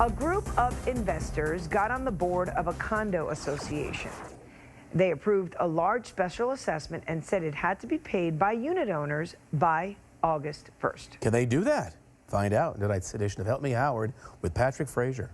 A group of investors got on the board of a condo association. They approved a large special assessment and said it had to be paid by unit owners by August 1st. Can they do that? Find out in tonight's edition of Help Me Howard with Patrick Fraser.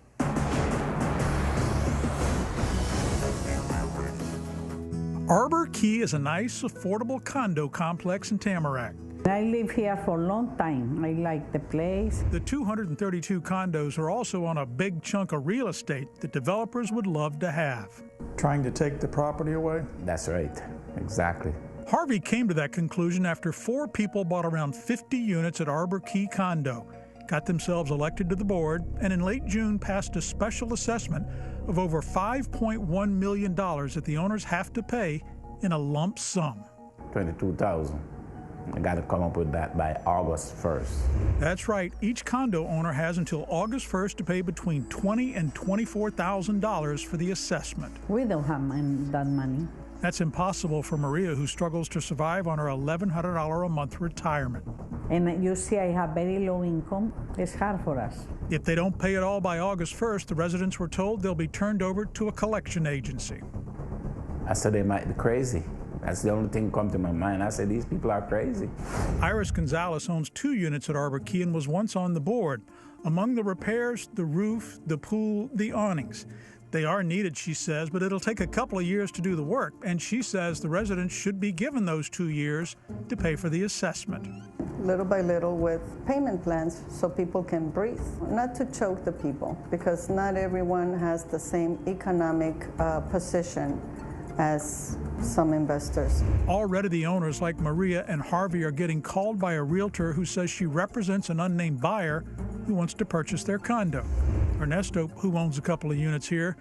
Arbor Key is a nice, affordable condo complex in Tamarac. I live here for a long time. I like the place. The 232 condos are also on a big chunk of real estate that developers would love to have. Trying to take the property away? That's right, exactly. Harvey came to that conclusion after 4 people bought around 50 units at Arbor Key Condo, got themselves elected to the board, and in late June passed a special assessment of over $5.1 million that the owners have to pay in a lump sum. $22,000. I got to come up with that by August 1st. That's right. Each condo owner has until August 1st to pay between $20,000 and $24,000 for the assessment. We don't have that money. That's impossible for Maria, who struggles to survive on her $1,100 a month retirement. And you see, I have very low income. It's hard for us. If they don't pay it all by August 1st, the residents were told they'll be turned over to a collection agency. I said they might be crazy. That's the only thing come to my mind. I said, these people are crazy. Iris Gonzalez owns 2 units at Arbor Key and was once on the board. Among the repairs, the roof, the pool, the awnings. They are needed, she says, but it'll take a couple of years to do the work. And she says the residents should be given those 2 years to pay for the assessment. Little by little with payment plans so people can breathe. Not to choke the people, because not everyone has the same economic position as some investors. Already the owners like Maria and Harvey are getting called by a realtor who says she represents an unnamed buyer who wants to purchase their condo. Ernesto, who owns a couple of units here,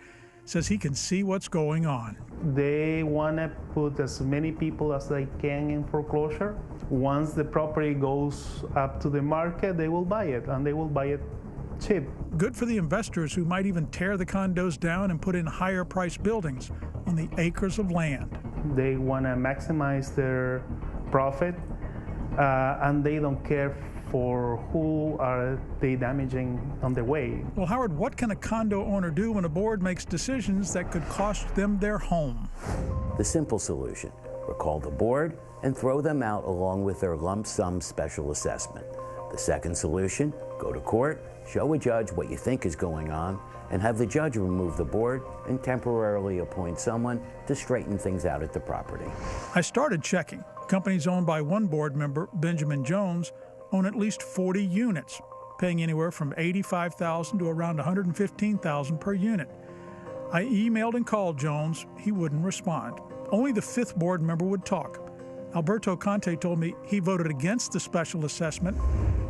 says he can see what's going on. They want to put as many people as they can in foreclosure. Once the property goes up to the market, they will buy it, and they will buy it cheap. Good for the investors who might even tear the condos down and put in higher priced buildings on the acres of land. They want to maximize their profit, and they don't care for who are they damaging on the way. Well, Howard, what can a condo owner do when a board makes decisions that could cost them their home? The simple solution: recall the board and throw them out along with their lump sum special assessment. The second solution: go to court, show a judge what you think is going on, and have the judge remove the board and temporarily appoint someone to straighten things out at the property. I started checking. Companies owned by one board member, Benjamin Jones, own at least 40 units, paying anywhere from $85,000 to around $115,000 per unit. I emailed and called Jones. He wouldn't respond. Only the 5th board member would talk. Alberto Conte told me he voted against the special assessment,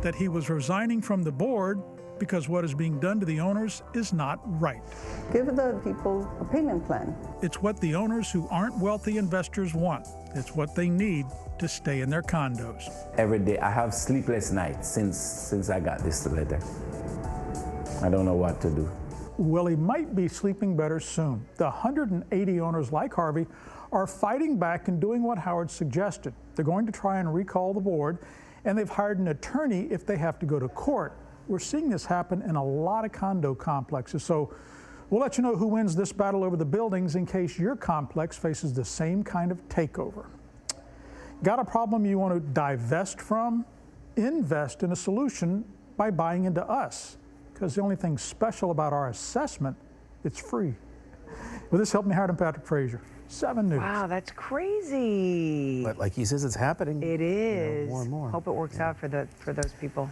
that he was resigning from the board because what is being done to the owners is not right. Give the people a payment plan. It's what the owners who aren't wealthy investors want. It's what they need to stay in their condos. Every day I have sleepless nights since I got this letter. I don't know what to do. Well, he might be sleeping better soon. The 180 owners like Harvey are fighting back and doing what Howard suggested. They're going to try and recall the board, and they've hired an attorney if they have to go to court. We're seeing this happen in a lot of condo complexes, so we'll let you know who wins this battle over the buildings in case your complex faces the same kind of takeover. Got a problem you want to divest from? Invest in a solution by buying into us, because the only thing special about our assessment, it's free. With this, Help Me Howard and Patrick Fraser, 7 News. Wow, that's crazy. But like he says, it's happening. It is. More and more. Hope it works out for those people.